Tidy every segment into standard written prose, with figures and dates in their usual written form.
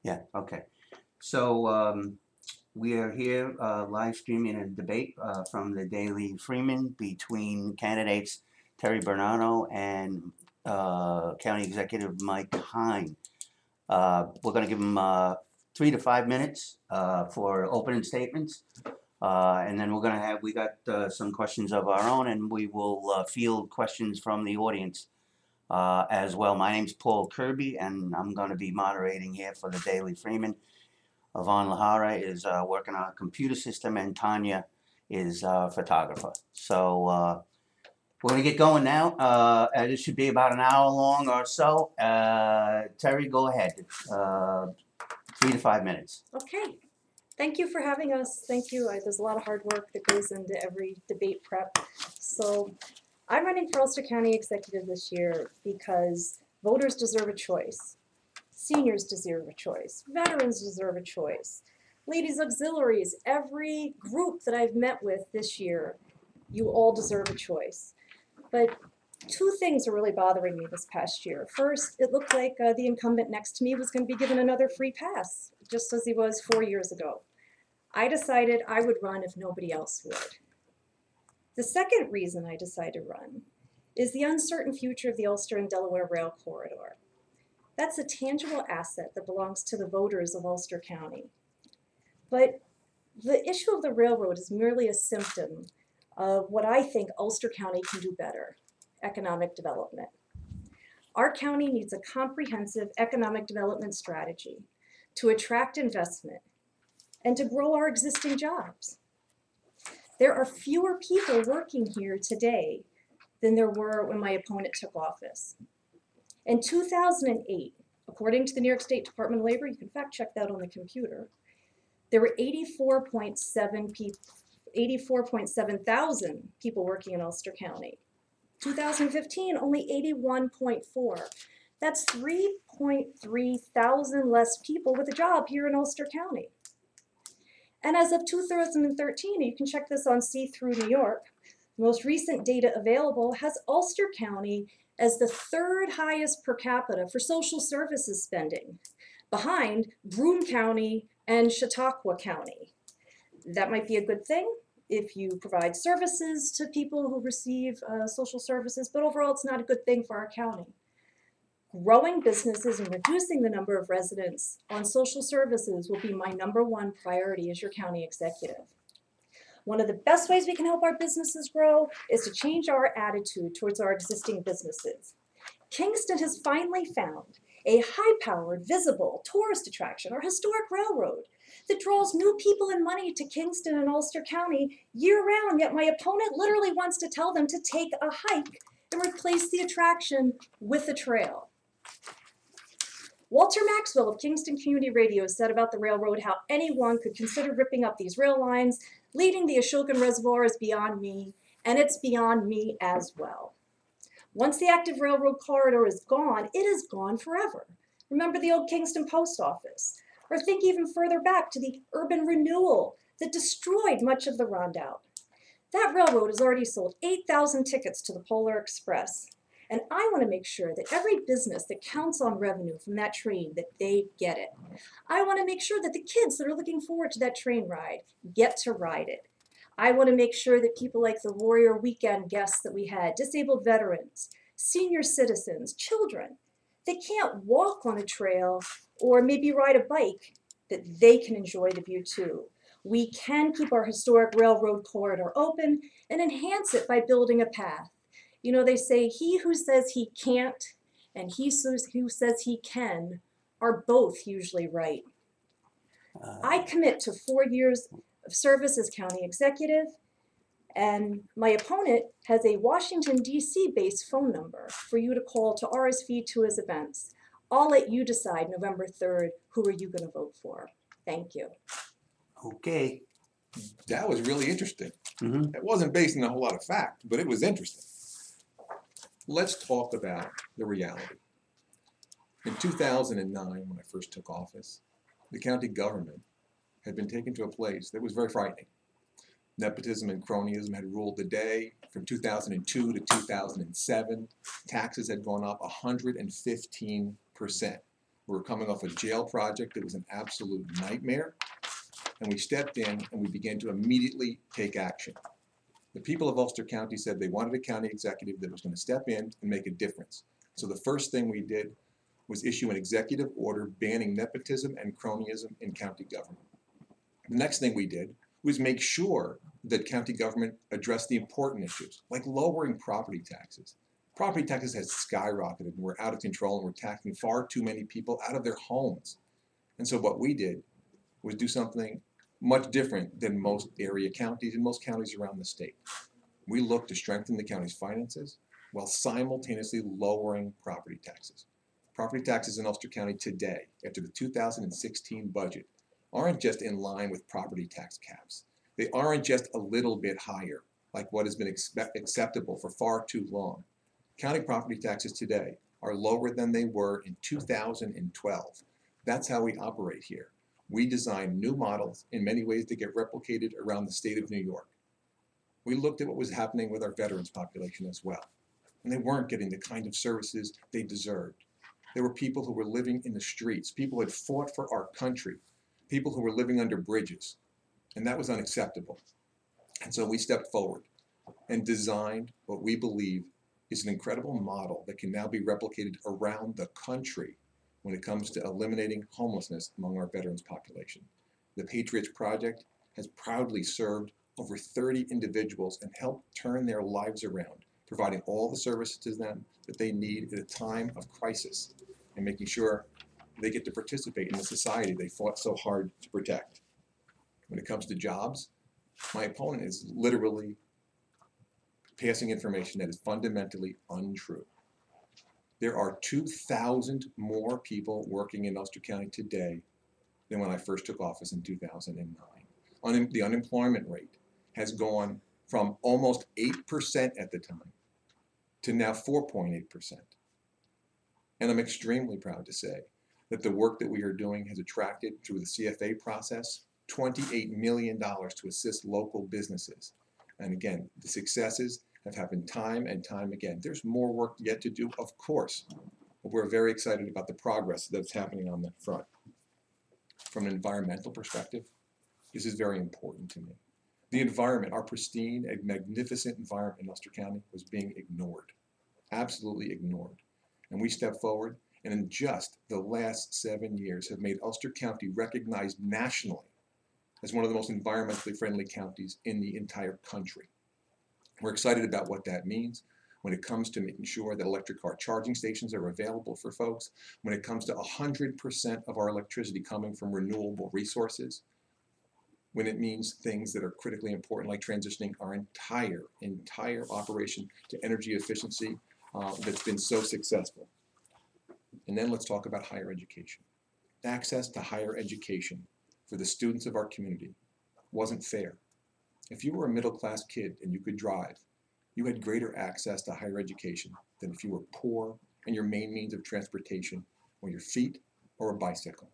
Yeah, okay. So we are here live streaming a debate from the Daily Freeman between candidates Terry Bernardo and County Executive Mike Hine. We're going to give them 3 to 5 minutes for opening statements. And then we're going to we got some questions of our own, and we will field questions from the audience as well. My name's Paul Kirby, and I'm going to be moderating here for the Daily Freeman. Yvonne Lahara is working on a computer system, and Tanya is a photographer. So we're going to get going now. This should be about an hour long or so. Terry, go ahead. 3 to 5 minutes. Okay, thank you for having us. Thank you. There's a lot of hard work that goes into every debate prep. So I'm running for Ulster County Executive this year because voters deserve a choice. Seniors deserve a choice. Veterans deserve a choice. Ladies auxiliaries, every group that I've met with this year, you all deserve a choice. But two things are really bothering me this past year. First, it looked like the incumbent next to me was going to be given another free pass, just as he was 4 years ago. I decided I would run if nobody else would. The second reason I decided to run is the uncertain future of the Ulster and Delaware Rail Corridor. That's a tangible asset that belongs to the voters of Ulster County. But the issue of the railroad is merely a symptom of what I think Ulster County can do better: economic development. Our county needs a comprehensive economic development strategy to attract investment and to grow our existing jobs. There are fewer people working here today than there were when my opponent took office. In 2008, according to the New York State Department of Labor, you can fact check that on the computer, there were 84.7 thousand people working in Ulster County. 2015, only 81.4. That's 3.3 thousand less people with a job here in Ulster County. And as of 2013, you can check this on See Through New York, the most recent data available has Ulster County as the third highest per capita for social services spending, behind Broome County and Chautauqua County. That might be a good thing if you provide services to people who receive social services, but overall it's not a good thing for our county. Growing businesses and reducing the number of residents on social services will be my #1 priority as your county executive. One of the best ways we can help our businesses grow is to change our attitude towards our existing businesses. Kingston has finally found a high-powered, visible tourist attraction, our historic railroad, that draws new people and money to Kingston and Ulster County year-round, yet my opponent literally wants to tell them to take a hike and replace the attraction with a trail. Walter Maxwell of Kingston Community Radio said about the railroad how anyone could consider ripping up these rail lines. Leading the Ashokan Reservoir is beyond me, and it's beyond me as well. Once the active railroad corridor is gone, it is gone forever. Remember the old Kingston Post Office, or think even further back to the urban renewal that destroyed much of the Rondout. That railroad has already sold 8,000 tickets to the Polar Express. And I want to make sure that every business that counts on revenue from that train, that they get it. I want to make sure that the kids that are looking forward to that train ride get to ride it. I want to make sure that people like the Warrior Weekend guests that we had, disabled veterans, senior citizens, children, that can't walk on a trail or maybe ride a bike, that they can enjoy the view too. We can keep our historic railroad corridor open and enhance it by building a path. You know, they say he who says he can't and he who says he can are both usually right. I commit to 4 years of service as county executive, and my opponent has a Washington, D.C. based phone number for you to call to RSVP to his events. I'll let you decide November 3rd, who are you going to vote for? Thank you. Okay. That was really interesting. Mm-hmm. It wasn't based on a whole lot of fact, but it was interesting. Let's talk about the reality. In 2009, when I first took office, the county government had been taken to a place that was very frightening. Nepotism and cronyism had ruled the day. From 2002 to 2007, taxes had gone up 115%. We were coming off a jail project that was an absolute nightmare. And we stepped in and we began to immediately take action. The people of Ulster County said they wanted a county executive that was going to step in and make a difference. So the first thing we did was issue an executive order banning nepotism and cronyism in county government. The next thing we did was make sure that county government addressed the important issues, like lowering property taxes. Property taxes has skyrocketed and we're out of control and we're taxing far too many people out of their homes. And so what we did was do something much different than most area counties and most counties around the state. We looked to strengthen the county's finances while simultaneously lowering property taxes. Property taxes in Ulster County today, after the 2016 budget, aren't just in line with property tax caps. They aren't just a little bit higher, like what has been acceptable for far too long. County property taxes today are lower than they were in 2012. That's how we operate here. We design new models in many ways to get replicated around the state of New York. We looked at what was happening with our veterans population as well, and they weren't getting the kind of services they deserved. There were people who were living in the streets, people who had fought for our country, people who were living under bridges, and that was unacceptable. And so we stepped forward and designed what we believe is an incredible model that can now be replicated around the country when it comes to eliminating homelessness among our veterans population. The Patriots Project has proudly served over 30 individuals and helped turn their lives around, providing all the services to them that they need at a time of crisis and making sure they get to participate in the society they fought so hard to protect. When it comes to jobs, my opponent is literally passing information that is fundamentally untrue. There are 2,000 more people working in Ulster County today than when I first took office in 2009. The unemployment rate has gone from almost 8% at the time to now 4.8%. And I'm extremely proud to say that the work that we are doing has attracted, through the CFA process, $28 million to assist local businesses. And again, the successes have happened time and time again. There's more work yet to do, of course, but we're very excited about the progress that's happening on that front. From an environmental perspective, this is very important to me. The environment, our pristine and magnificent environment in Ulster County, was being ignored, absolutely ignored. And we stepped forward, and in just the last 7 years have made Ulster County recognized nationally as one of the most environmentally friendly counties in the entire country. We're excited about what that means when it comes to making sure that electric car charging stations are available for folks, when it comes to 100% of our electricity coming from renewable resources, when it means things that are critically important, like transitioning our entire operation to energy efficiency that's been so successful. And then let's talk about higher education. Access to higher education for the students of our community wasn't fair. If you were a middle-class kid and you could drive, you had greater access to higher education than if you were poor and your main means of transportation were your feet or a bicycle.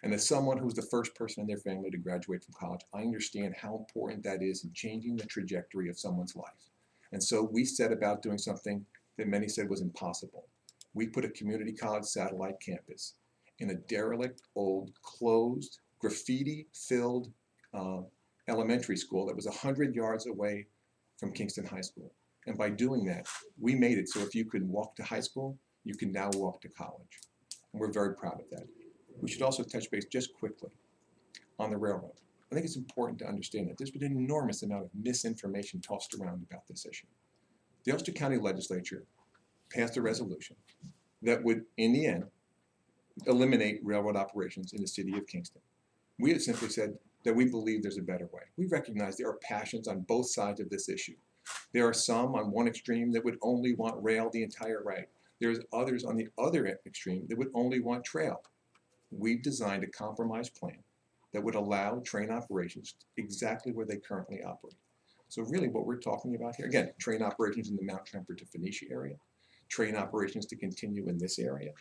And as someone who's the first person in their family to graduate from college, I understand how important that is in changing the trajectory of someone's life. And so we set about doing something that many said was impossible. We put a community college satellite campus in a derelict, old, closed, graffiti-filled elementary school that was 100 yards away from Kingston High School. And by doing that, we made it so if you could walk to high school, you can now walk to college. And we're very proud of that. We should also touch base just quickly on the railroad. I think it's important to understand that there's been an enormous amount of misinformation tossed around about this issue. The Ulster County Legislature passed a resolution that would, in the end, eliminate railroad operations in the city of Kingston. We had simply said that we believe there's a better way. We recognize there are passions on both sides of this issue. There are some on one extreme that would only want rail the entire way. There's others on the other extreme that would only want trail. We've designed a compromise plan that would allow train operations exactly where they currently operate. So really what we're talking about here, again, train operations in the Mount Tremper to Phoenicia area, train operations to continue in this area,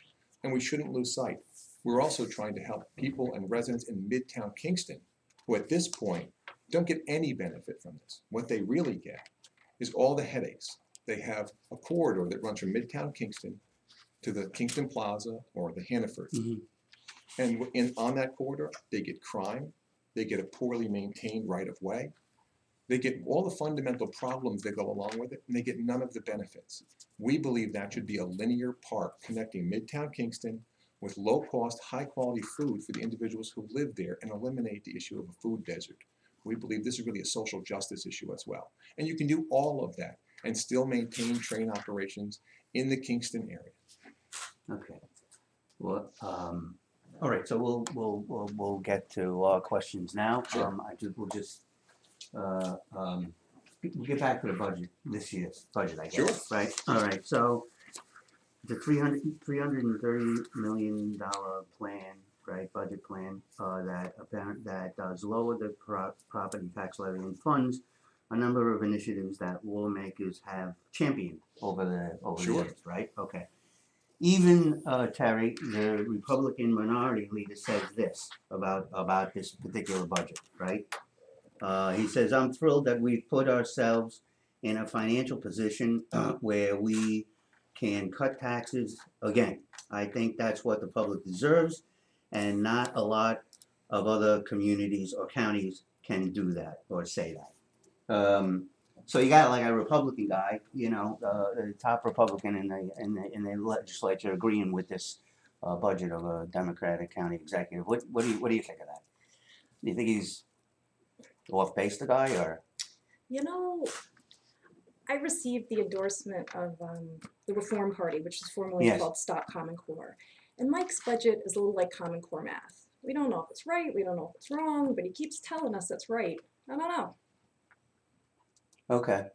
and we shouldn't lose sight. We're also trying to help people and residents in Midtown Kingston who at this point don't get any benefit from this. What they really get is all the headaches. They have a corridor that runs from Midtown Kingston to the Kingston Plaza or the Hannaford. Mhm. And on that corridor, they get crime, they get a poorly maintained right-of-way, they get all the fundamental problems that go along with it, and they get none of the benefits. We believe that should be a linear park connecting Midtown Kingston with low-cost, high-quality food for the individuals who live there and eliminate the issue of a food desert. We believe this is really a social justice issue as well. And you can do all of that and still maintain train operations in the Kingston area. Okay. Well, all right, so we'll get to our questions now. Sure. We'll just, we'll get back to the budget, this year's budget, I guess. Sure. Right, all right, so the $330 million plan, right, budget plan, that does lower the property tax levy and funds a number of initiatives that lawmakers have championed over the Sure. years, right? Okay. Even Terry, the Republican minority leader, says this about this particular budget, right? He says, "I'm thrilled that we've put ourselves in a financial position where we can cut taxes again. I think that's what the public deserves, and not a lot of other communities or counties can do that or say that." So you got like a Republican guy, the top Republican in the legislature agreeing with this budget of a Democratic county executive. What do you think of that? Do you think he's off base, the guy, or? You know, I received the endorsement of the Reform Party, which is formerly Yes. called Stop Common Core. And Mike's budget is a little like Common Core math. We don't know if it's right, we don't know if it's wrong, but he keeps telling us it's right. I don't know. Okay.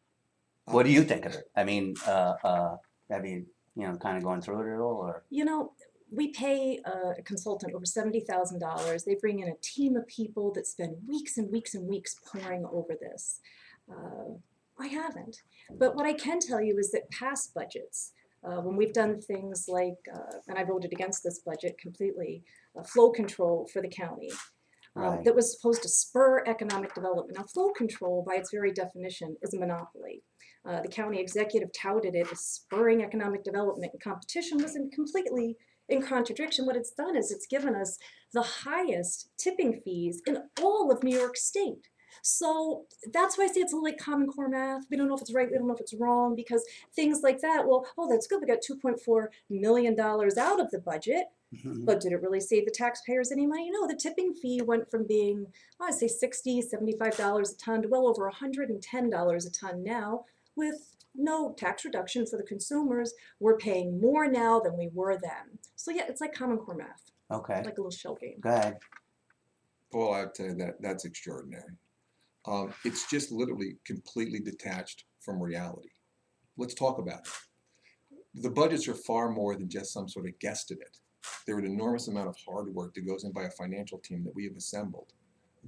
What do you think of it? I mean, have you, kind of going through it at all, or? You know, we pay a consultant over $70,000. They bring in a team of people that spend weeks and weeks and weeks poring over this. I haven't. But what I can tell you is that past budgets, when we've done things like, and I voted against this budget completely, flow control for the county, Right. that was supposed to spur economic development. Now, flow control, by its very definition, is a monopoly. The county executive touted it as spurring economic development, and competition was completely in contradiction. What it's done is it's given us the highest tipping fees in all of New York State. So that's why I say it's a little like Common Core math. We don't know if it's right, we don't know if it's wrong, because things like that, well, oh, that's good, we got $2.4 million out of the budget. But did it really save the taxpayers any money? No, the tipping fee went from being, I'd say $60, $75 a ton to well over $110 a ton now. With no tax reduction for the consumers, we're paying more now than we were then. So yeah, it's like Common Core math, Okay. like a little shell game. Go ahead. Paul, I have to tell you that's extraordinary. It's just literally completely detached from reality. Let's talk about it. The budgets are far more than just some sort of guesstimate. There are an enormous amount of hard work that goes in by a financial team that we have assembled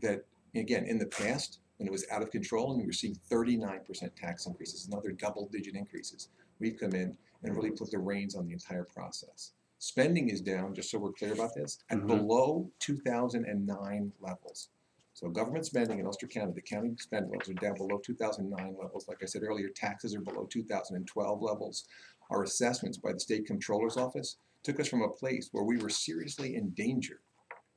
that, again, in the past, when it was out of control and we were seeing 39% tax increases, another double-digit increases, we've come in and really put the reins on the entire process. Spending is down, just so we're clear about this, at below 2009 levels. So government spending in Ulster County, the county spend levels are down below 2009 levels. Like I said earlier, taxes are below 2012 levels. Our assessments by the State Comptroller's Office took us from a place where we were seriously in danger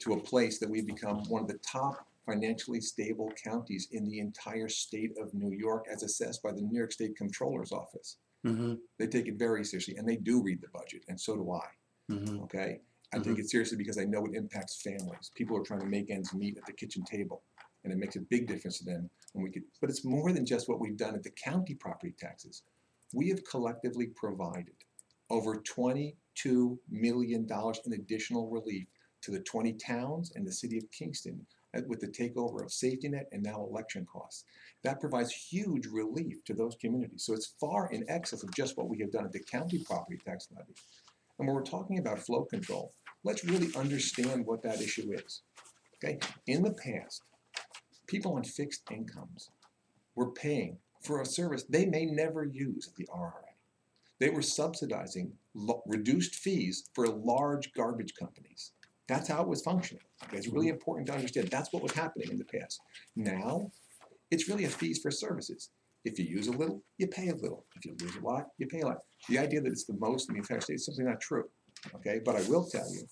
to a place that we've become one of the top financially stable counties in the entire state of New York, as assessed by the New York State Comptroller's Office. They take it very seriously, and they do read the budget, and so do I. Okay? I take it seriously because I know it impacts families. People are trying to make ends meet at the kitchen table, and it makes a big difference to them. But it's more than just what we've done at the county property taxes. We have collectively provided over $22 million in additional relief to the 20 towns and the city of Kingston with the takeover of safety net and now election costs. That provides huge relief to those communities. So it's far in excess of just what we have done at the county property tax levy. And when we're talking about flow control, let's really understand what that issue is. Okay? In the past, people on fixed incomes were paying for a service they may never use at the RRA. They were subsidizing reduced fees for large garbage companies. That's how it was functioning. Okay? It's really important to understand that's what was happening in the past. Now, it's really a fees for services. If you use a little, you pay a little. If you lose a lot, you pay a lot. The idea that it's the most in the entire state is simply not true. Okay, but I will tell you,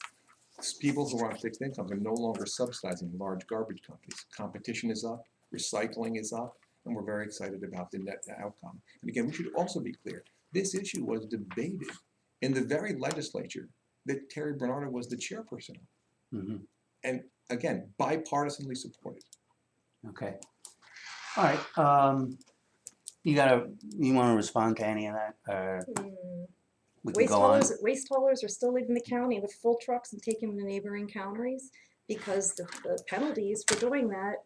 people who are on fixed incomes are no longer subsidizing large garbage companies. Competition is up, recycling is up, and we're very excited about the net outcome. And again, we should also be clear, this issue was debated in the very legislature that Terry Bernardo was the chairperson of. Mm-hmm. And again, bipartisanly supported. Okay. All right. You want to respond to any of that? Or we can Waste go on. haulers are still leaving the county with full trucks and taking them to neighboring counties because the penalties for doing that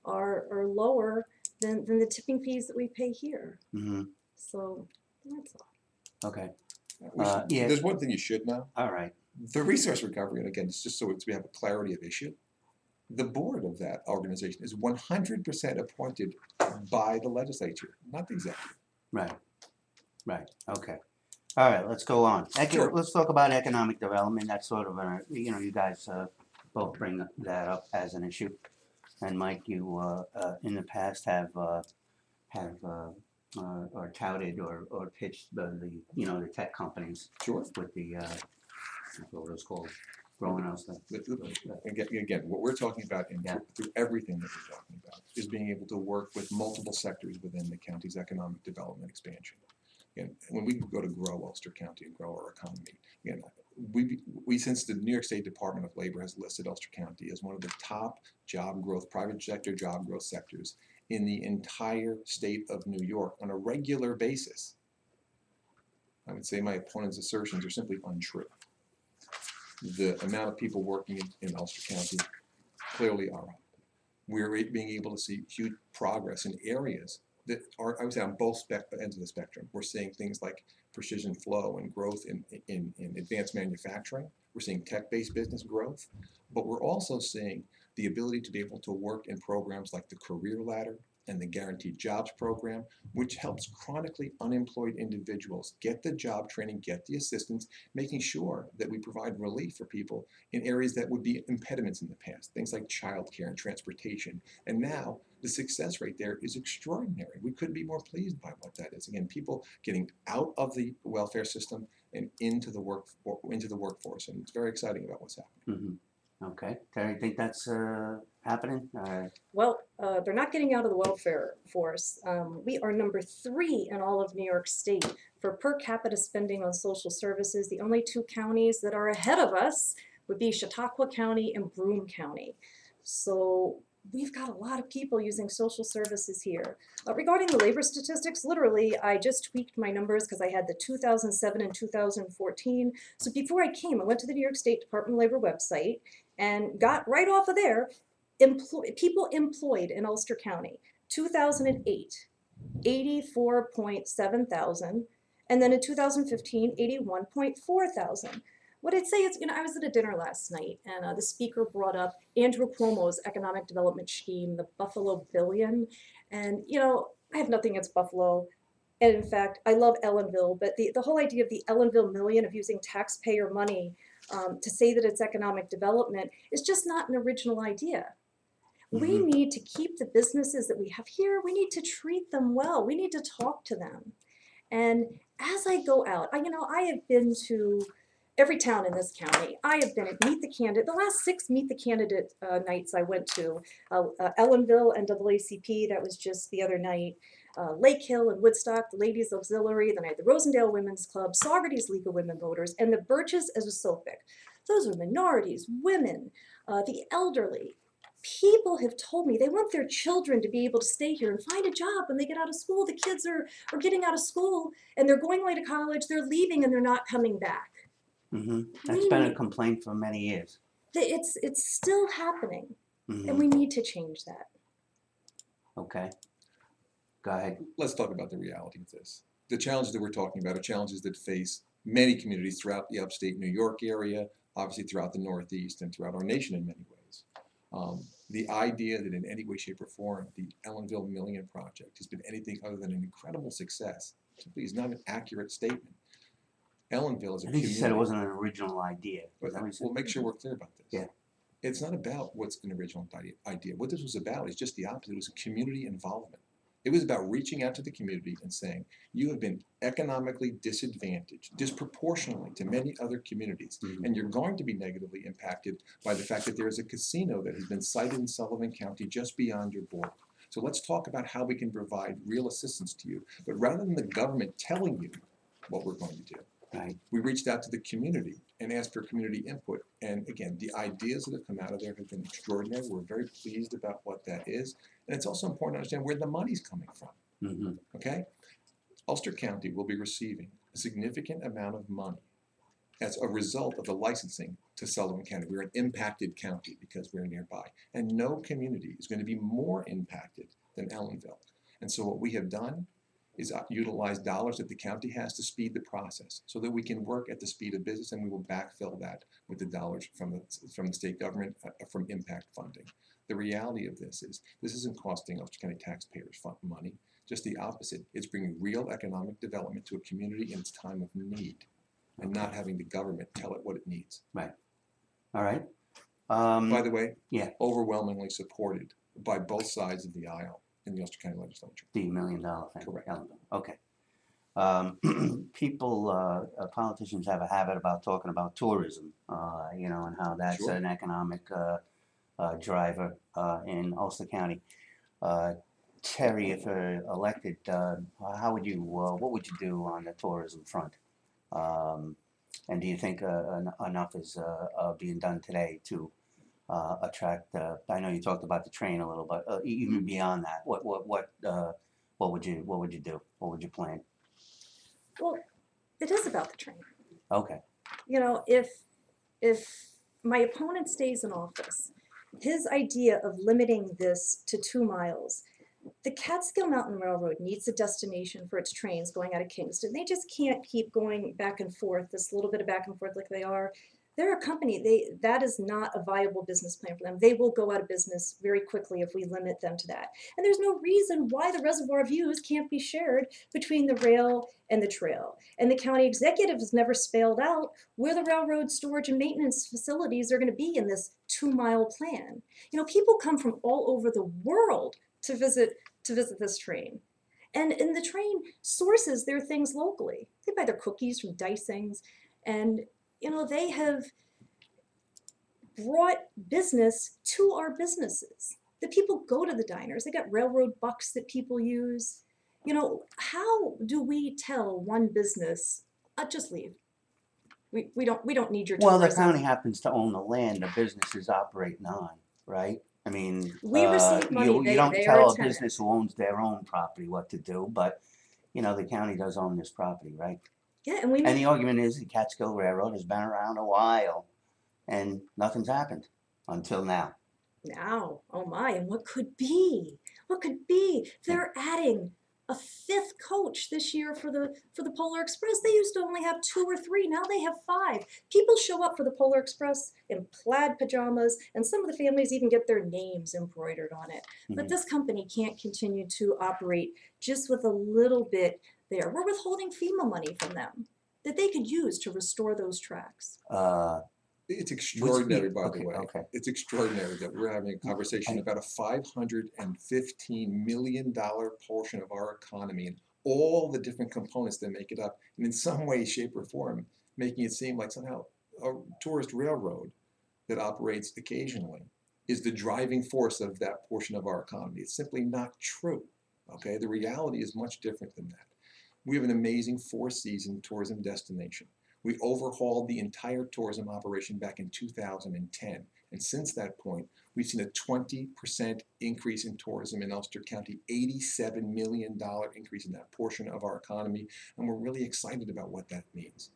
are lower than the tipping fees that we pay here. Mm-hmm. So that's all. Okay. Yeah. There's one thing you should know. All right. The resource recovery, and again, it's just so we have a clarity of issue, the board of that organization is 100% appointed by the legislature, not the executive. Right. Right. Okay. All right. Let's go on. Sure. Let's talk about economic development. That's sort of a, you guys both bring that up as an issue. And Mike, you in the past have or touted or pitched the tech companies. Sure. With the what it was called, growing us. Again, what we're talking about through everything that we're talking about is being able to work with multiple sectors within the county's economic development expansion. And when we go to grow Ulster County and grow our economy, again, we since the New York State Department of Labor has listed Ulster County as one of the top job growth, private sector job growth sectors in the entire state of New York on a regular basis. I would say my opponent's assertions are simply untrue. The amount of people working in Ulster County clearly are up. We're being able to see huge progress in areas that are, I would say, on both ends of the spectrum. We're seeing things like precision flow and growth in advanced manufacturing. We're seeing tech-based business growth, but we're also seeing the ability to be able to work in programs like the Career Ladder and the Guaranteed Jobs Program, which helps chronically unemployed individuals get the job training, get the assistance, making sure that we provide relief for people in areas that would be impediments in the past, things like childcare and transportation. And now the success rate there is extraordinary. We couldn't be more pleased by what that is. Again, people getting out of the welfare system and into the workforce, and it's very exciting about what's happening. Mm-hmm. Okay, Terry, you think that's happening? Well, they're not getting out of the welfare force. We are number 3 in all of New York State for per capita spending on social services. The only 2 counties that are ahead of us would be Chautauqua County and Broome County. So we've got a lot of people using social services here. Regarding the labor statistics, literally, I just tweaked my numbers because I had the 2007 and 2014. So before I came, I went to the New York State Department of Labor website and got right off of there, people employed in Ulster County, 2008, 84.7 thousand, and then in 2015, 81.4 thousand. What I'd say is, I was at a dinner last night, and the speaker brought up Andrew Cuomo's economic development scheme, the Buffalo Billion, and I have nothing against Buffalo, and in fact, I love Ellenville, but the whole idea of the Ellenville Million, of using taxpayer money to say that it's economic development, is just not an original idea. Mm-hmm. We need to keep the businesses that we have here, we need to treat them well, we need to talk to them. And as I go out, I have been to every town in this county. I have been at Meet the Candidate. The last 6 Meet the Candidate nights I went to, Ellenville and NAACP, that was just the other night, Lake Hill and Woodstock, the Ladies Auxiliary, then I had the Rosendale Women's Club, Saugerties League of Women Voters, and the Birches as a Sophic. Those are minorities, women, the elderly. People have told me they want their children to be able to stay here and find a job when they get out of school. The kids are getting out of school and they're going away to college, they're leaving and they're not coming back. Mm-hmm. That's been a complaint for many years. It's still happening, mm-hmm. and we need to change that. Okay. Go ahead. Let's talk about the reality of this. The challenges that we're talking about are challenges that face many communities throughout the upstate New York area, obviously throughout the Northeast, and throughout our nation in many ways. The idea that in any way, shape, or form the Ellenville Million Project has been anything other than an incredible success simply is not an accurate statement. Ellenville is a community. I think you said it wasn't an original idea. We'll make sure we're clear about this. Yeah. It's not about what's an original idea. What this was about is just the opposite. It was a community involvement. It was about reaching out to the community and saying, you have been economically disadvantaged disproportionately to many other communities, and you're going to be negatively impacted by the fact that there is a casino that has been sited in Sullivan County just beyond your border. So let's talk about how we can provide real assistance to you. But rather than the government telling you what we're going to do, Right. we reached out to the community and asked for community input. And again, the ideas that have come out of there have been extraordinary. We're very pleased about what that is. And it's also important to understand where the money's coming from. Okay? Ulster County will be receiving a significant amount of money as a result of the licensing to Sullivan County. We're an impacted county because we're nearby. And no community is going to be more impacted than Ellenville. And so what we have done is utilize dollars that the county has to speed the process so that we can work at the speed of business, and we will backfill that with the dollars from the state government from impact funding. The reality of this isn't costing Ulster County taxpayers money, just the opposite. It's bringing real economic development to a community in its time of need and not having the government tell it what it needs. Right. All right. By the way, yeah. Overwhelmingly supported by both sides of the aisle in the Ulster County Legislature. The $1 million thing. Correct. Okay. People, politicians have a habit about talking about tourism, you know, and how that's Sure. an economic driver in Ulster County. Terry, if you're elected, how would you, what would you do on the tourism front? And do you think enough is being done today to attract? I know you talked about the train a little, but even beyond that, what would you do? What would you plan? Well, it is about the train. Okay. You know, if my opponent stays in office, his idea of limiting this to 2 miles, the Catskill Mountain Railroad needs a destination for its trains going out of Kingston. They just can't keep going back and forth, this little bit of back and forth like they are. They're a company, that is not a viable business plan for them. They will go out of business very quickly if we limit them to that. And there's no reason why the reservoir views can't be shared between the rail and the trail. And the county executive has never spelled out where the railroad storage and maintenance facilities are going to be in this 2-mile plan. You know, people come from all over the world to visit this train. And the train sources their things locally. They buy their cookies from Dysings, and you know, they have brought business to our businesses. The people go to the diners. They got railroad bucks that people use. You know, how do we tell one business, just leave? We don't need your tourism. Well, the county happens to own the land the business is operating on, right? I mean, we receive money. you don't they tell are a business who owns their own property what to do, but you know, the county does own this property, right? Yeah, and the argument is the Catskill Railroad has been around a while and nothing's happened until now. Now, oh my, and what could be? What could be? They're adding a 5th coach this year for the Polar Express. They used to only have 2 or 3. Now they have 5. People show up for the Polar Express in plaid pajamas, and some of the families even get their names embroidered on it. But this company can't continue to operate just with a little bit there. We're withholding FEMA money from them that they could use to restore those tracks. It's extraordinary, by okay, the way. Okay. It's extraordinary that we're having a conversation about a $515 million portion of our economy and all the different components that make it up, and in some way, shape, or form, making it seem like somehow a tourist railroad that operates occasionally is the driving force of that portion of our economy. It's simply not true. Okay, the reality is much different than that. We have an amazing 4-season tourism destination. We overhauled the entire tourism operation back in 2010. And since that point, we've seen a 20% increase in tourism in Ulster County, $87 million increase in that portion of our economy. And we're really excited about what that means.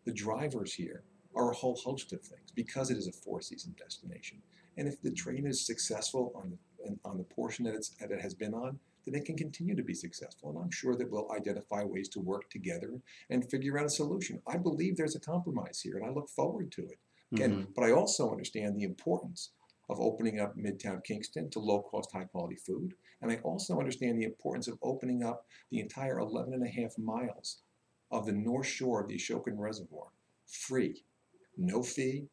The drivers here are a whole host of things because it is a 4-season destination. And if the train is successful on the portion that it has been on, then it can continue to be successful. And I'm sure that we'll identify ways to work together and figure out a solution. I believe there's a compromise here, and I look forward to it. Again, but I also understand the importance of opening up Midtown Kingston to low-cost, high-quality food. And I also understand the importance of opening up the entire 11.5 miles of the north shore of the Ashokan Reservoir free, no fee,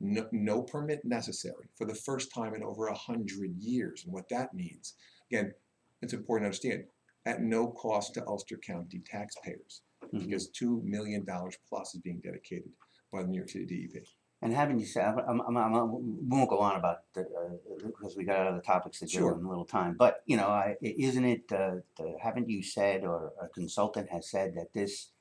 no permit necessary for the first time in over 100 years. And what that means, again, it's important to understand, at no cost to Ulster County taxpayers, Mhm. because $2 million plus is being dedicated by the New York City DEP. And having you said, we won't go on about the, because we got other topics to do Sure. in a little time. But you know, isn't it? Haven't you said, or a consultant has said that this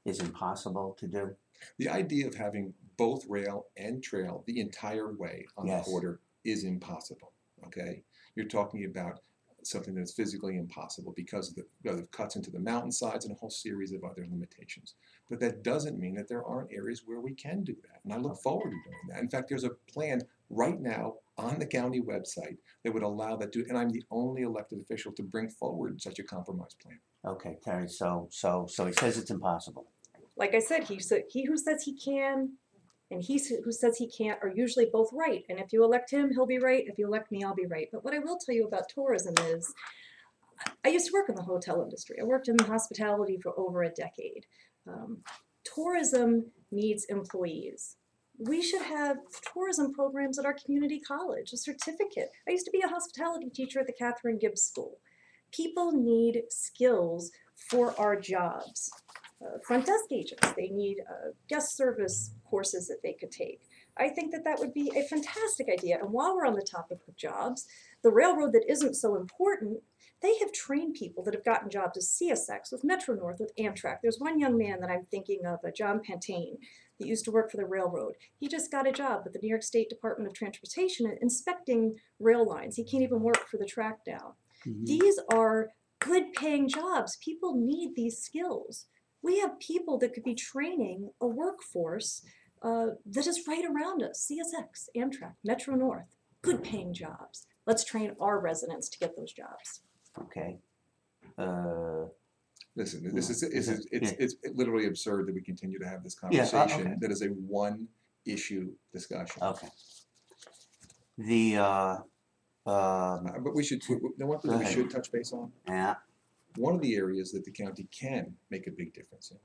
is impossible to do? The idea of having both rail and trail the entire way on the Yes. corridor is impossible, okay? You're talking about something that's physically impossible because of the cuts into the mountainsides and a whole series of other limitations. But that doesn't mean that there aren't areas where we can do that. And I look forward to doing that. In fact, there's a plan right now on the county website that would allow that to, and I'm the only elected official to bring forward such a compromise plan. Okay, Terry. So he says it's impossible. Like I said, he who says he can and he who says he can't are usually both right. And if you elect him, he'll be right. If you elect me, I'll be right. But what I will tell you about tourism is I used to work in the hotel industry. I worked in hospitality for over a decade. Tourism needs employees. We should have tourism programs at our community college, a certificate. I used to be a hospitality teacher at the Catherine Gibbs School. People need skills for our jobs. Front desk agents, they need guest service courses that they could take. I think that that would be a fantastic idea. And while we're on the topic of jobs, the railroad that isn't so important, they have trained people that have gotten jobs at CSX, with Metro North, with Amtrak. There's one young man that I'm thinking of, John Pantane, that used to work for the railroad. He just got a job with the New York State Department of Transportation inspecting rail lines. He can't even work for the track now. Mhm. These are good paying jobs. People need these skills. We have people that could be training a workforce that is right around us. CSX, Amtrak, Metro North, good paying jobs. Let's train our residents to get those jobs. Okay. Listen, this is Yeah. it's literally absurd that we continue to have this Yeah, conversation. okay. That is a one issue discussion. Okay. The But we should, the one thing Go that we ahead. should touch base on, yeah. one of the areas that the county can make a big difference in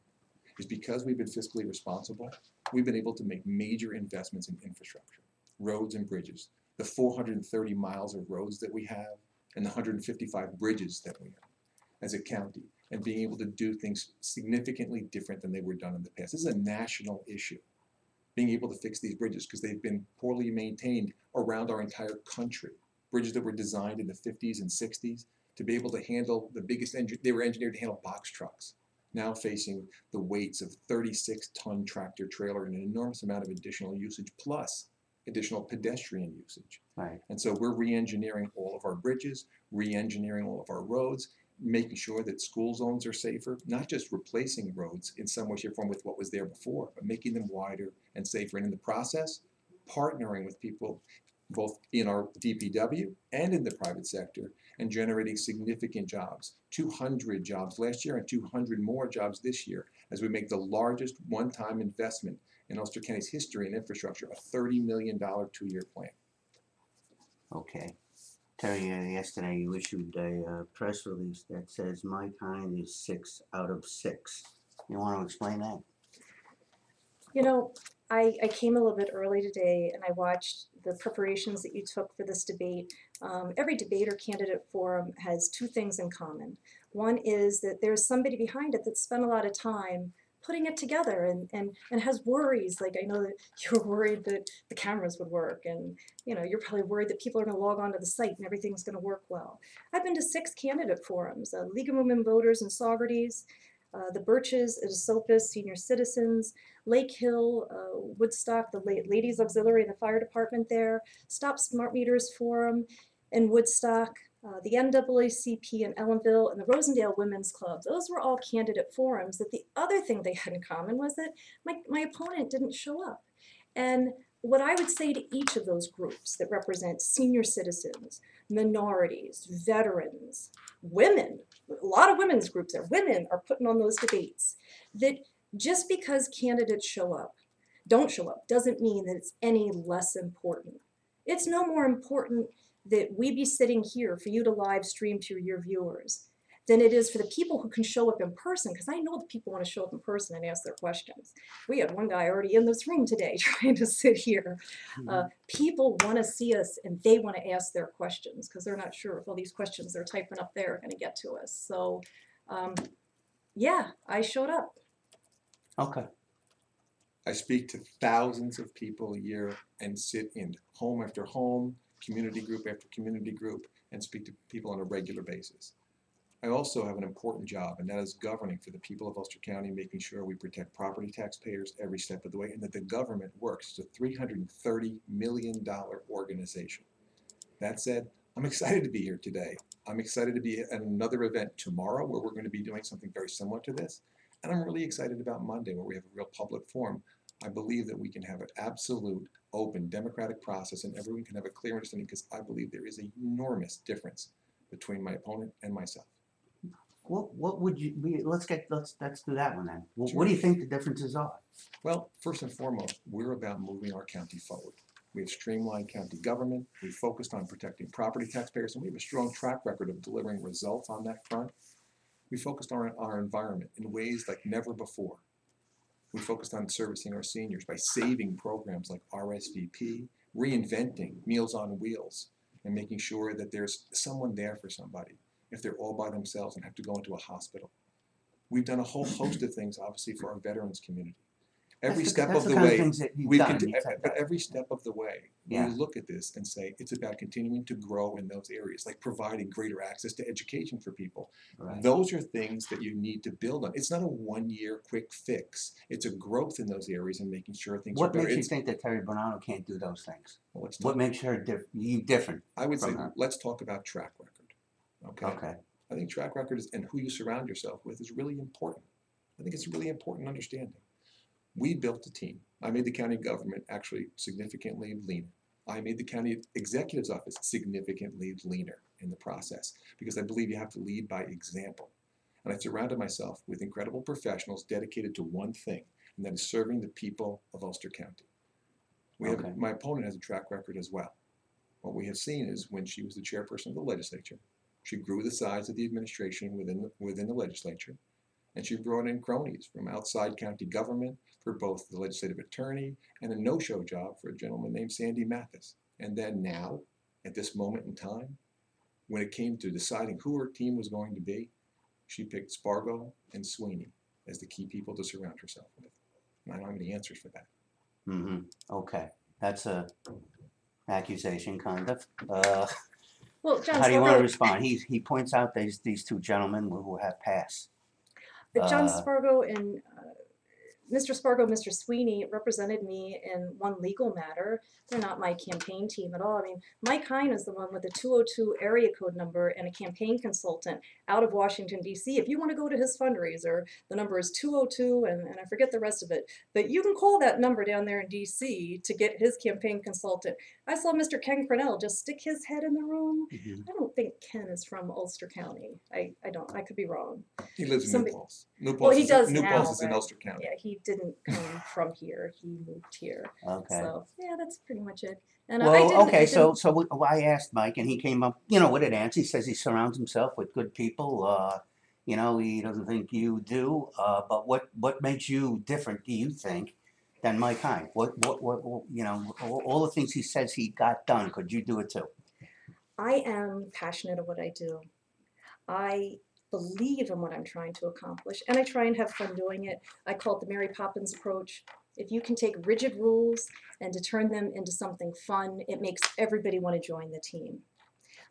is because we've been fiscally responsible, we've been able to make major investments in infrastructure, roads and bridges, the 430 miles of roads that we have, and the 155 bridges that we have as a county, and being able to do things significantly different than they were done in the past. This is a national issue, being able to fix these bridges because they've been poorly maintained around our entire country. Bridges that were designed in the 50s and 60s to be able to handle the biggest engine, they were engineered to handle box trucks, now facing the weights of 36-ton tractor trailer and an enormous amount of additional usage, plus additional pedestrian usage. Right. And so we're re-engineering all of our bridges, re-engineering all of our roads, making sure that school zones are safer, not just replacing roads in some way, shape, or form with what was there before, but making them wider and safer. And in the process, partnering with people both in our DPW and in the private sector, and generating significant jobs, 200 jobs last year and 200 more jobs this year, as we make the largest one-time investment in Ulster County's history in infrastructure, a $30 million two-year plan. Okay. Terry, yesterday you issued a press release that says my kind is 6 out of 6. You want to explain that? You know, I came a little bit early today and I watched the preparations that you took for this debate. Every debate or candidate forum has two things in common. One is that there's somebody behind it that spent a lot of time putting it together and has worries. Like, I know that you're worried that the cameras would work, and you know, you're probably worried that people are going to log onto the site and everything's going to work well. I've been to 6 candidate forums, League of Women Voters in Saugerties, the Birches at Esopus, Senior Citizens, Lake Hill, Woodstock, the Ladies Auxiliary and the fire department there, Stop Smart Meters Forum in Woodstock, the NAACP in Ellenville, and the Rosendale Women's Club. Those were all candidate forums. That the other thing they had in common was that my opponent didn't show up. And what I would say to each of those groups that represent senior citizens, minorities, veterans, women, a lot of women's groups there, women are putting on those debates, that just because candidates don't show up, doesn't mean that it's any less important. It's no more important that we be sitting here for you to live stream to your viewers than it is for the people who can show up in person, because I know the people want to show up in person and ask their questions. We had one guy already in this room today trying to sit here. People want to see us and they want to ask their questions because they're not sure if all these questions they're typing up there are going to get to us. So yeah, I showed up. Okay. I speak to thousands of people a year and sit in home after home, community group after community group, and speak to people on a regular basis. I also have an important job, and that is governing for the people of Ulster County, making sure we protect property taxpayers every step of the way, and that the government works. It's a $330 million organization. That said, I'm excited to be here today. I'm excited to be at another event tomorrow where we're going to be doing something very similar to this. And I'm really excited about Monday where we have a real public forum. I believe that we can have an absolute, open, democratic process and everyone can have a clear understanding because I believe there is an enormous difference between my opponent and myself. What would you be? Let's do that one then. What Sure. do you think the differences are? Well, first and foremost, we're about moving our county forward. We have streamlined county government. We focused on protecting property taxpayers, and we have a strong track record of delivering results on that front. We focused on our environment in ways like never before. We focused on servicing our seniors by saving programs like RSVP, reinventing Meals on Wheels, and making sure that there's someone there for somebody if they're all by themselves and have to go into a hospital. We've done a whole host of things, obviously, for our veterans community. Every step of the way, but every step of the way, we look at this and say it's about continuing to grow in those areas, like providing greater access to education for people. Right. Those are things that you need to build on. It's not a one-year quick fix. It's a growth in those areas and making sure things are better. What makes you think that Terry Bernardo can't do those things? Well, what makes her you different? I would say her? Let's talk about track record. Okay. I think track record is, and who you surround yourself with is really important. I think it's really important understanding. We built a team. I made the county government actually significantly leaner. I made the county executive's office significantly leaner in the process because I believe you have to lead by example. And I surrounded myself with incredible professionals dedicated to one thing, and that is serving the people of Ulster County. My opponent has a track record as well. What we have seen is when she was the chairperson of the legislature, she grew the size of the administration within the legislature, and she brought in cronies from outside county government for both the legislative attorney and a no-show job for a gentleman named Sandy Mathis. And then now, at this moment in time, when it came to deciding who her team was going to be, she picked Spargo and Sweeney as the key people to surround herself with. And I don't have any answers for that. Mm-hmm. Okay. That's a accusation, kind of. Well, John how do you want Spargo, to respond? He points out these two gentlemen who have passed. John Spargo and Mr. Spargo, Mr. Sweeney represented me in one legal matter. They're not my campaign team at all. I mean, Mike Hine is the one with the 202 area code number and a campaign consultant out of Washington, D.C. If you want to go to his fundraiser, the number is 202, and I forget the rest of it. But you can call that number down there in D.C. to get his campaign consultant. I saw Mr. Ken Cornell just stick his head in the room. Mm-hmm. I don't think Ken is from Ulster County. I don't. I could be wrong. He lives in New Paltz. Well, he does New now, Paltz is in Ulster County. Yeah, he didn't come from here. He moved here. Okay. So yeah, that's pretty much it. And so I asked Mike, and he came up, with an answer. He says he surrounds himself with good people. He doesn't think you do. But what makes you different? Do you think than Mike Hine? What all the things he says he got done. Could you do it too? I am passionate of what I do. I believe in what I'm trying to accomplish, and I try and have fun doing it. I call it the Mary Poppins approach. If you can take rigid rules and to turn them into something fun, it makes everybody want to join the team.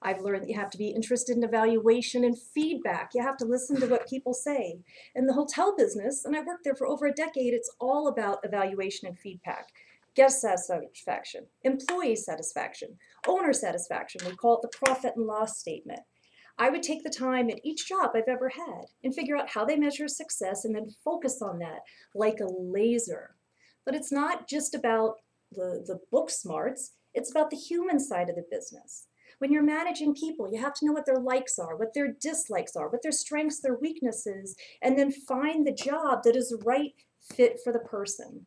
I've learned that you have to be interested in evaluation and feedback. You have to listen to what people say. In the hotel business, and I worked there for over a decade, it's all about evaluation and feedback. Guest satisfaction, employee satisfaction, owner satisfaction. We call it the profit and loss statement. I would take the time at each job I've ever had and figure out how they measure success and then focus on that like a laser. But it's not just about the book smarts, it's about the human side of the business. When you're managing people, you have to know what their likes are, what their dislikes are, what their strengths, their weaknesses, and then find the job that is the right fit for the person.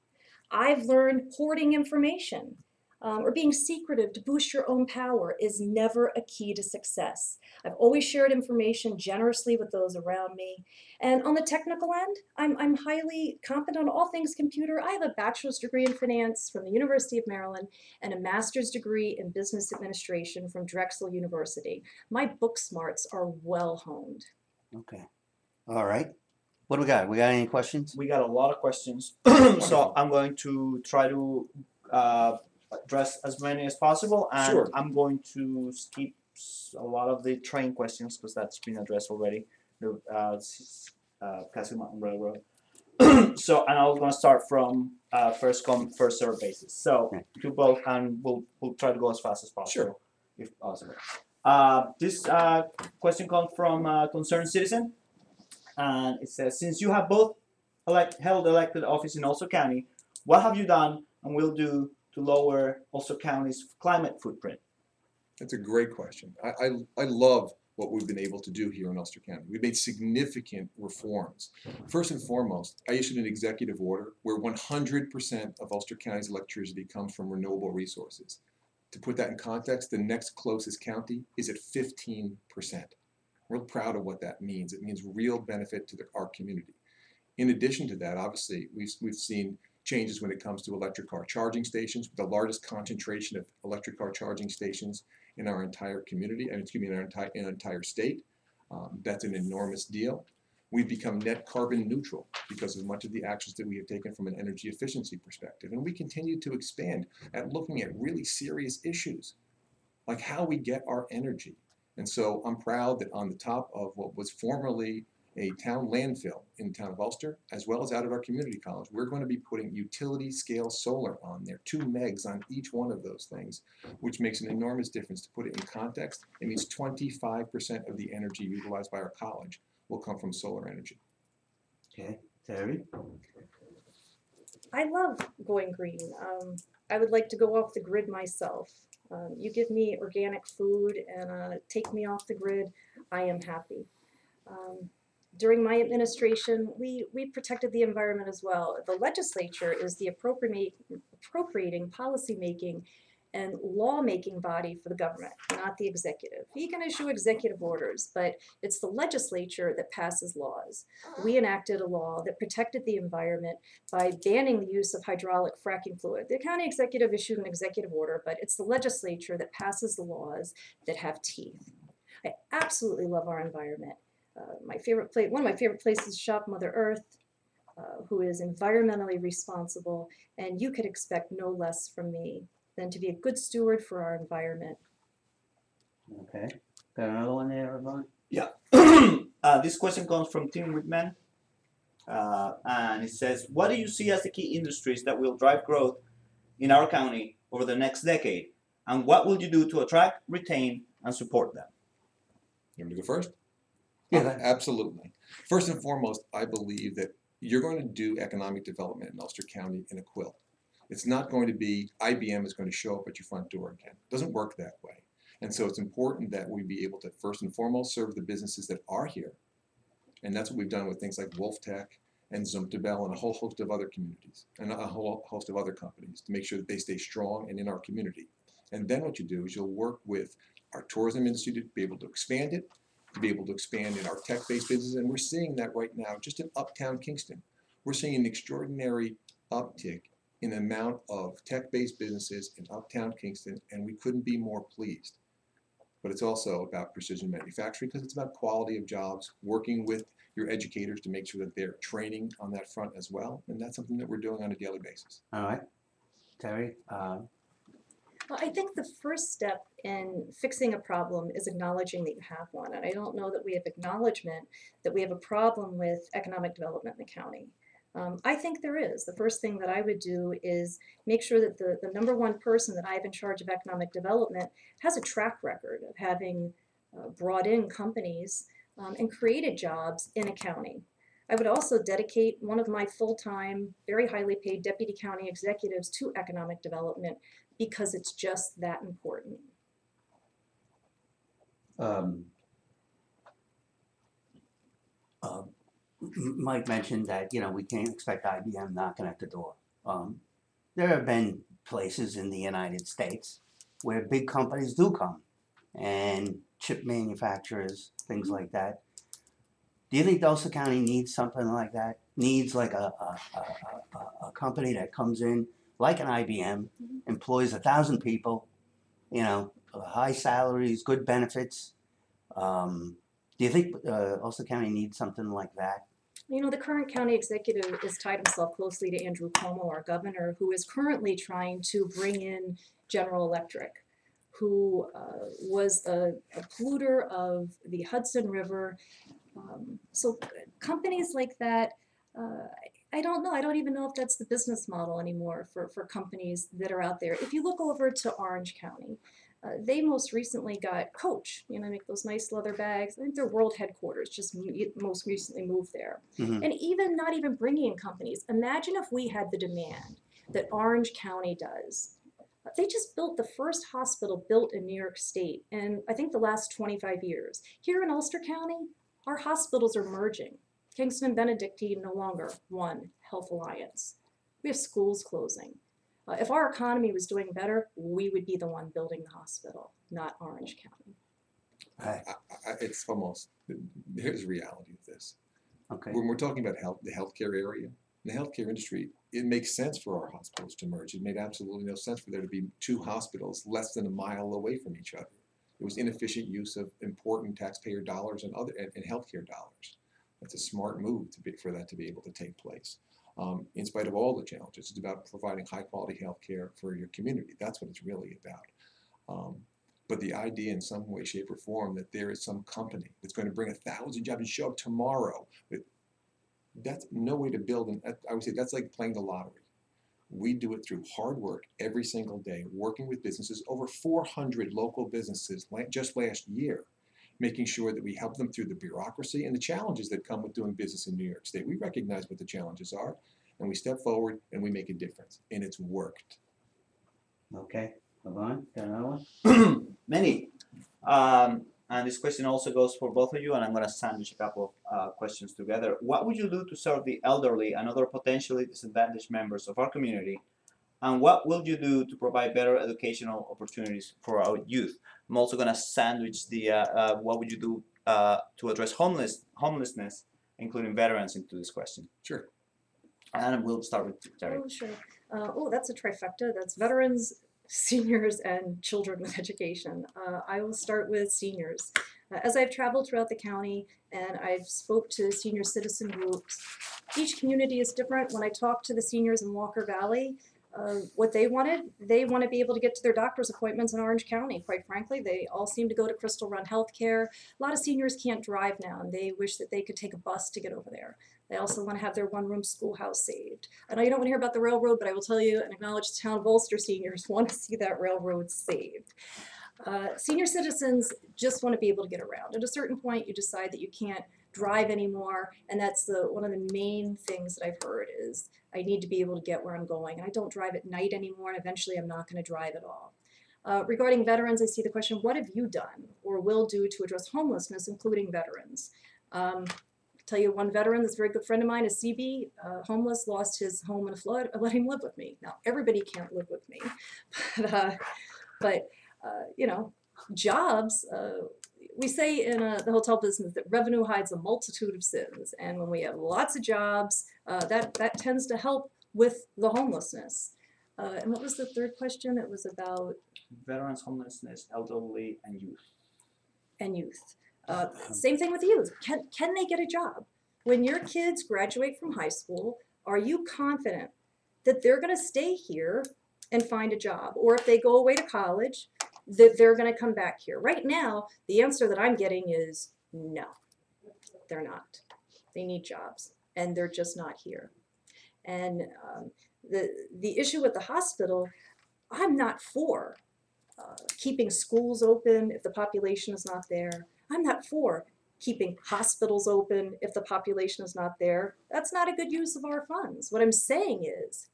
I've learned hoarding information. or being secretive to boost your own power is never a key to success. I've always shared information generously with those around me. And on the technical end, I'm highly competent on all things computer. I have a bachelor's degree in finance from the University of Maryland and a master's degree in business administration from Drexel University. My book smarts are well honed. Okay. All right. What do we got? We got any questions? We got a lot of questions, Wonderful. so I'm going to try to address as many as possible, and Sure. I'm going to skip a lot of the train questions because that's been addressed already. The Castle Mountain Railroad. So, and I'm going to start from first come first served basis. So, Okay. to both, and we'll try to go as fast as possible, Sure. if possible. This question comes from a concerned citizen. And it says, since you have both held elected office in Ulster County, what have you done and will do to lower Ulster County's climate footprint? That's a great question. I love what we've been able to do here in Ulster County. We've made significant reforms. First and foremost, I issued an executive order where 100% of Ulster County's electricity comes from renewable resources. To put that in context, the next closest county is at 15%. Real proud of what that means. It means real benefit to our community. In addition to that, obviously, we've seen changes when it comes to electric car charging stations, with the largest concentration of electric car charging stations in our entire community, and excuse me, in our entire state. That's an enormous deal. We've become net carbon neutral because of much of the actions that we have taken from an energy efficiency perspective. And we continue to expand at looking at really serious issues, like how we get our energy. And so I'm proud that on the top of what was formerly a town landfill in the town of Ulster, as well as out at our community college, we're going to be putting utility scale solar on there, 2 megs on each one of those things, which makes an enormous difference. To put it in context, it means 25% of the energy utilized by our college will come from solar energy. Okay. Terry? I love going green. I would like to go off the grid myself. You give me organic food and take me off the grid, I am happy. During my administration, we protected the environment as well. The legislature is the appropriating, policy-making, and law-making body for the government, not the executive. He can issue executive orders, but it's the legislature that passes laws. We enacted a law that protected the environment by banning the use of hydraulic fracking fluid. The county executive issued an executive order, but it's the legislature that passes the laws that have teeth. I absolutely love our environment. One of my favorite places to shop, Mother Earth, who is environmentally responsible, and you could expect no less from me than to be a good steward for our environment. Okay. Got another one there, Ravon? Yeah. This question comes from Tim Whitman. And it says, what do you see as the key industries that will drive growth in our county over the next decade? And what will you do to attract, retain, and support them? You want me to go first? Yeah. Absolutely. First and foremost, I believe that you're going to do economic development in Ulster County in a quilt. It's not going to be IBM is going to show up at your front door again. It doesn't work that way. And so it's important that we be able to first and foremost serve the businesses that are here. And that's what we've done with things like Wolf Tech and Zumtobel and a whole host of other communities and a whole host of other companies to make sure that they stay strong and in our community. And then what you do is you'll work with our tourism industry to be able to expand it, to be able to expand in our tech-based businesses. And we're seeing that right now just in Uptown Kingston. We're seeing an extraordinary uptick in the amount of tech-based businesses in Uptown Kingston, and we couldn't be more pleased. But it's also about precision manufacturing because it's about quality of jobs, working with your educators to make sure that they're training on that front as well. And that's something that we're doing on a daily basis. All right. Terry? Well, I think the first step in fixing a problem is acknowledging that you have one. And I don't know that we have acknowledgement that we have a problem with economic development in the county. I think there is. The first thing that I would do is make sure that the number one person that I have in charge of economic development has a track record of having brought in companies and created jobs in a county. I would also dedicate one of my full-time, very highly paid deputy county executives to economic development because it's just that important. Mike mentioned that, we can't expect IBM knocking at the door. There have been places in the United States where big companies do come, and chip manufacturers, things like that. Do you think Ulster County needs something like that? Needs like a company that comes in, like an IBM, employs 1,000 people, you know, high salaries, good benefits. Do you think Ulster County needs something like that? You know, the current county executive has tied himself closely to Andrew Cuomo, our governor, who is currently trying to bring in General Electric, who was a polluter of the Hudson River. So companies like that, I don't know. I don't even know if that's the business model anymore for companies that are out there. If you look over to Orange County, they most recently got Coach, you know, make those nice leather bags. I think their world headquarters just most recently moved there. Mhm. And even not even bringing in companies. Imagine if we had the demand that Orange County does. They just built the first hospital built in New York State in, I think, the last 25 years. Here in Ulster County, our hospitals are merging. Kingston and Benedictine no longer one Health Alliance. We have schools closing. If our economy was doing better, we would be the one building the hospital, not Orange County. Right. It's almost, here's the reality of this. Okay. When we're talking about the healthcare area, the healthcare industry, it makes sense for our hospitals to merge. It made absolutely no sense for there to be two hospitals less than a mile away from each other. It was inefficient use of important taxpayer dollars and healthcare dollars. That's a smart move for that to be able to take place. In spite of all the challenges, it's about providing high quality healthcare for your community. That's what it's really about. But the idea in some way, shape, or form that there is some company that's going to bring 1,000 jobs and show up tomorrow, that's no way to build. And I would say that's like playing the lottery. We do it through hard work every single day, working with businesses, over 400 local businesses just last year, making sure that we help them through the bureaucracy and the challenges that come with doing business in New York State. We recognize what the challenges are, and we step forward and we make a difference, and it's worked. Okay. Lavon, got another one? Many. And this question also goes for both of you, and I'm going to sandwich a couple of questions together. What would you do to serve the elderly and other potentially disadvantaged members of our community? And what will you do to provide better educational opportunities for our youth? I'm also going to sandwich the what would you do to address homelessness, including veterans, into this question. Sure. And we'll start with Terry. Oh, sure. That's a trifecta. That's veterans, seniors, and children with education. I will start with seniors. As I've traveled throughout the county and I've spoke to senior citizen groups, each community is different. When I talk to the seniors in Walker Valley, what they want to be able to get to their doctor's appointments in Orange County. Quite frankly, they all seem to go to Crystal Run Healthcare. A lot of seniors can't drive now, and they wish that they could take a bus to get over there. They also want to have their one-room schoolhouse saved. I know you don't want to hear about the railroad, but I will tell you and acknowledge the town of Ulster seniors want to see that railroad saved. Senior citizens just want to be able to get around. At a certain point, you decide that you can't drive anymore, and that's one of the main things that I've heard is I need to be able to get where I'm going. And I don't drive at night anymore, and eventually I'm not going to drive at all. Regarding veterans, I see the question, what have you done or will do to address homelessness, including veterans? Tell you one veteran that's a very good friend of mine, is CB, homeless, lost his home in a flood. I let him live with me. Now, everybody can't live with me, but you know, jobs, we say in the hotel business that revenue hides a multitude of sins. And when we have lots of jobs, that tends to help with the homelessness. And what was the third question? It was about Veterans, homelessness, elderly, and youth. And youth. Same thing with youth. Can they get a job? When your kids graduate from high school, are you confident that they're going to stay here and find a job? Or if they go away to college, that they're going to come back here? Right now, the answer that I'm getting is no, they're not. They need jobs, and they're just not here. And the issue with the hospital, I'm not for keeping schools open if the population is not there. I'm not for keeping hospitals open if the population is not there. That's not a good use of our funds. What I'm saying is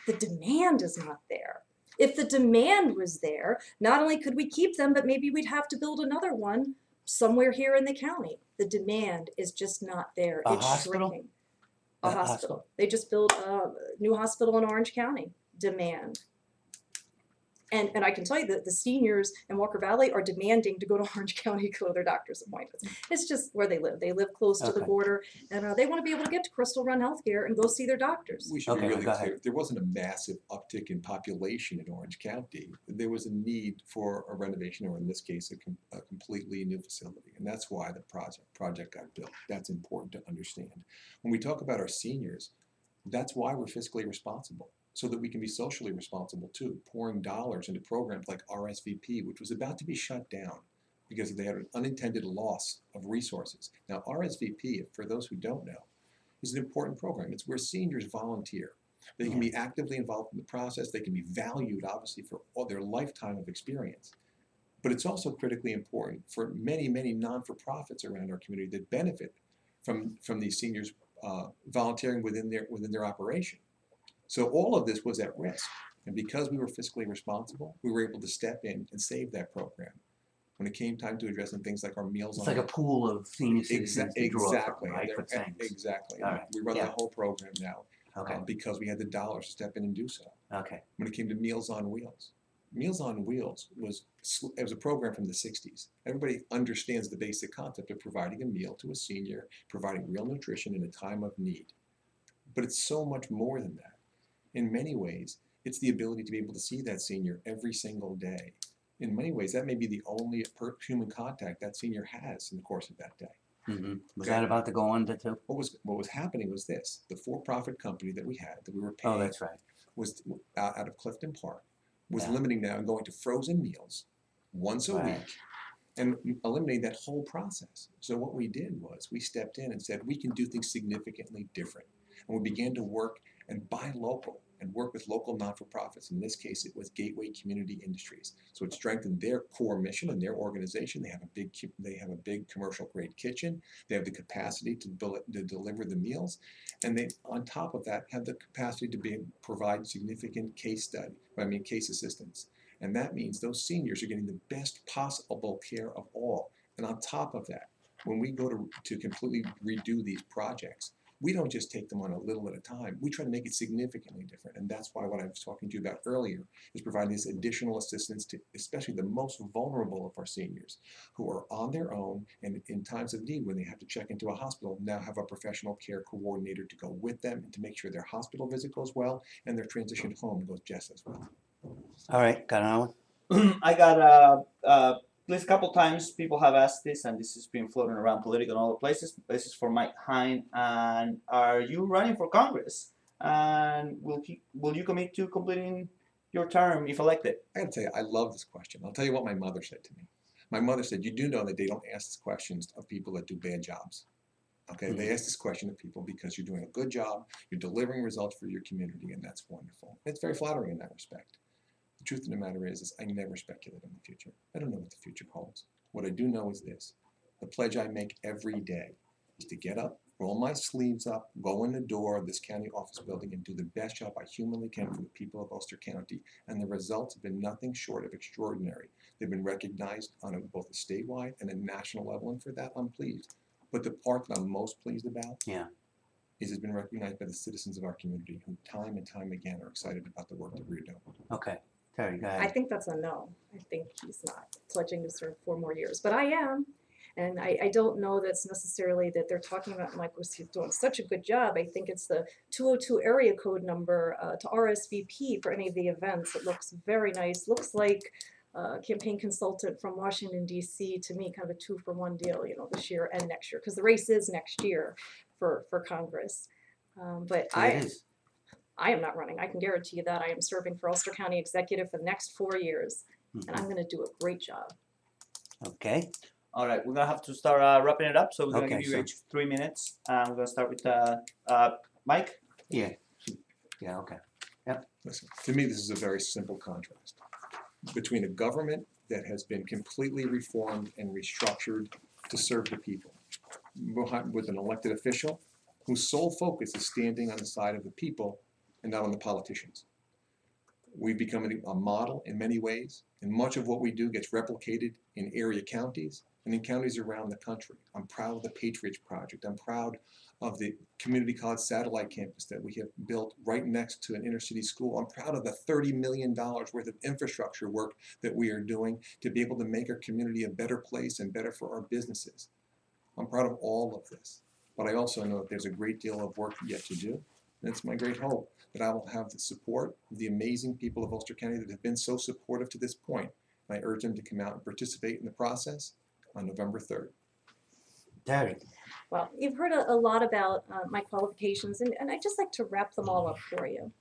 the demand is not there. If the demand was there, not only could we keep them, but maybe we'd have to build another one somewhere here in the county. The demand is just not there. A It's hospital? shrinking. A hospital. They just built a new hospital in Orange County. Demand. And I can tell you that the seniors in Walker Valley are demanding to go to Orange County to go to their doctor's appointments. It's just where they live. They live close to the Okay. border, and they want to be able to get to Crystal Run Healthcare and go see their doctors. We should be Okay, really go ahead. clear. There wasn't a massive uptick in population in Orange County. There was a need for a renovation, or in this case, a completely new facility. And that's why the project got built. That's important to understand. When we talk about our seniors, that's why we're fiscally responsible, so that we can be socially responsible too, pouring dollars into programs like RSVP, which was about to be shut down because they had an unintended loss of resources. Now, RSVP, for those who don't know, is an important program. It's where seniors volunteer. They can be actively involved in the process. They can be valued, obviously, for all their lifetime of experience. But it's also critically important for many, many non-for-profits around our community that benefit from these seniors volunteering within their operation. So all of this was at risk. And because we were fiscally responsible, we were able to step in and save that program. When it came time to addressing things like our meals It's on like a pool of senior citizens to draw exactly, from, right, for things. exactly. All right. We run Yeah. the whole program now Okay, because we had the dollars to step in and do so. okay, When it came to Meals on Wheels, Meals on Wheels was a program from the 60s. Everybody understands the basic concept of providing a meal to a senior, providing real nutrition in a time of need. But it's so much more than that. In many ways, it's the ability to be able to see that senior every single day. In many ways, that may be the only human contact that senior has in the course of that day. mm-hmm. Was Okay. that about to go under too? What was happening was this: the for-profit company that we had, that we were Oh, paying, that's right. was out of Clifton Park, was Yeah. limiting now and going to frozen meals once a Right. week and eliminating that whole process. So what we did was we stepped in and said, we can do things significantly different. And we began to work and buy local and work with local not-for-profits. In this case, it was Gateway Community Industries. So it strengthened their core mission and their organization. They have a big commercial grade kitchen. They have the capacity to deliver the meals, and they, on top of that, have the capacity to provide significant case assistance. And that means those seniors are getting the best possible care of all. And on top of that, when we go to completely redo these projects, we don't just take them on a little at a time. We try to make it significantly different. And that's why what I was talking to you about earlier is providing this additional assistance to especially the most vulnerable of our seniors who are on their own and in times of need when they have to check into a hospital, now have a professional care coordinator to go with them and to make sure their hospital visit goes well and their transition home goes just as well. All right, got another one? I got at least a couple times people have asked this, and this has been floating around political and other places. This is for Mike Hine. And are you running for Congress? And will you commit to completing your term if elected? I gotta tell you, I love this question. I'll tell you what my mother said to me. My mother said, you do know that they don't ask these questions of people that do bad jobs. Okay, they ask this question of people because you're doing a good job, you're delivering results for your community, and that's wonderful. It's very flattering in that respect. The truth of the matter is I never speculate on the future. I don't know what the future holds. What I do know is this: the pledge I make every day is to get up, roll my sleeves up, go in the door of this county office building and do the best job I humanly can for the people of Ulster County. And the results have been nothing short of extraordinary. They've been recognized on both a statewide and a national level, and for that I'm pleased. But the part that I'm most pleased about is it's been recognized by the citizens of our community who time and time again are excited about the work that we're doing. Okay, Terry, go I ahead. think that's a no. I think he's not pledging to serve 4 more years, but I am. And I don't know that's necessarily that they're talking about Mike was doing such a good job. I think it's the 202 area code number to RSVP for any of the events. It looks very nice. Looks like a campaign consultant from Washington, D.C. to me, kind of a 2-for-1 deal, you know, this year and next year, because the race is next year for Congress. But It is. I am not running. I can guarantee you that. I am serving for Ulster County Executive for the next 4 years, and I'm going to do a great job. Okay, All right, we're gonna have to start wrapping it up. So we're gonna Okay, give you so- each 3 minutes. We're gonna start with Mike. yeah, okay. Listen, to me, this is a very simple contrast between a government that has been completely reformed and restructured to serve the people, with an elected official whose sole focus is standing on the side of the people and not on the politicians. We've become a model in many ways, and much of what we do gets replicated in area counties and in counties around the country. I'm proud of the Patriots Project. I'm proud of the community college satellite campus that we have built right next to an inner city school. I'm proud of the $30 million worth of infrastructure work that we are doing to be able to make our community a better place and better for our businesses. I'm proud of all of this, but I also know that there's a great deal of work yet to do. And it's my great hope that I will have the support of the amazing people of Ulster County that have been so supportive to this point. And I urge them to come out and participate in the process on November 3rd. Terry. Well, you've heard a lot about my qualifications, and I'd just like to wrap them all up for you.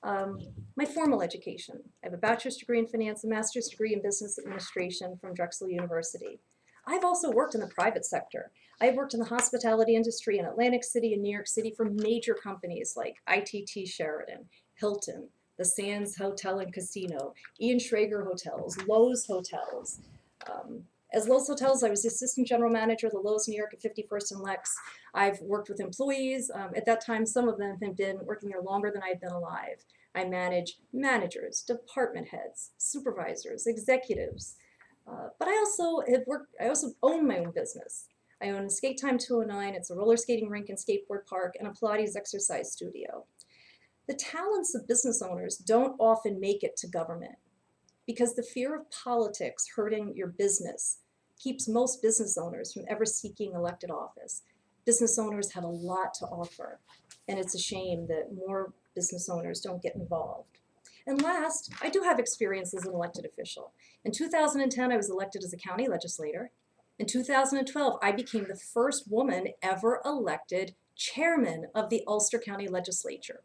My formal education. I have a bachelor's degree in finance, a master's degree in business administration from Drexel University. I've also worked in the private sector. I've worked in the hospitality industry in Atlantic City and New York City for major companies like ITT Sheridan, Hilton, the Sands Hotel and Casino, Ian Schrager Hotels, Lowe's Hotels. As Lowe's Hotels, I was the assistant general manager of the Lowe's New York at 51st and Lex. I've worked with employees. At that time, some of them have been working there longer than I've been alive. I manage managers, department heads, supervisors, executives. But I also own my own business. I own Skate Time 209. It's a roller skating rink and skateboard park and a Pilates exercise studio. The talents of business owners don't often make it to government because the fear of politics hurting your business keeps most business owners from ever seeking elected office. Business owners have a lot to offer, and it's a shame that more business owners don't get involved. And last, I do have experience as an elected official. In 2010, I was elected as a county legislator. In 2012, I became the first woman ever elected chairman of the Ulster County Legislature.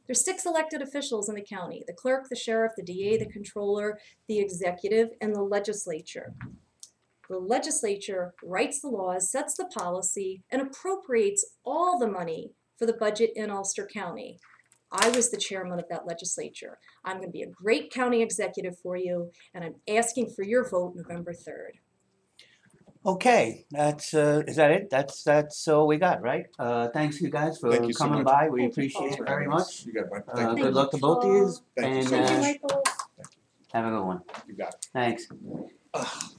There's 6 elected officials in the county: the clerk, the sheriff, the DA, the controller, the executive, and the legislature. The legislature writes the laws, sets the policy, and appropriates all the money for the budget in Ulster County. I was the chairman of that legislature. I'm going to be a great county executive for you, and I'm asking for your vote November 3rd. Okay, that's is that it? That's all we got, right? Thanks you guys for Thank you so coming much. by. We Thank you, appreciate Paul. it very much. You got it. Thank you. Good luck to both of you, Thank you and so Thank you, much. Michael. have a good one. You got it. Thanks. Ugh.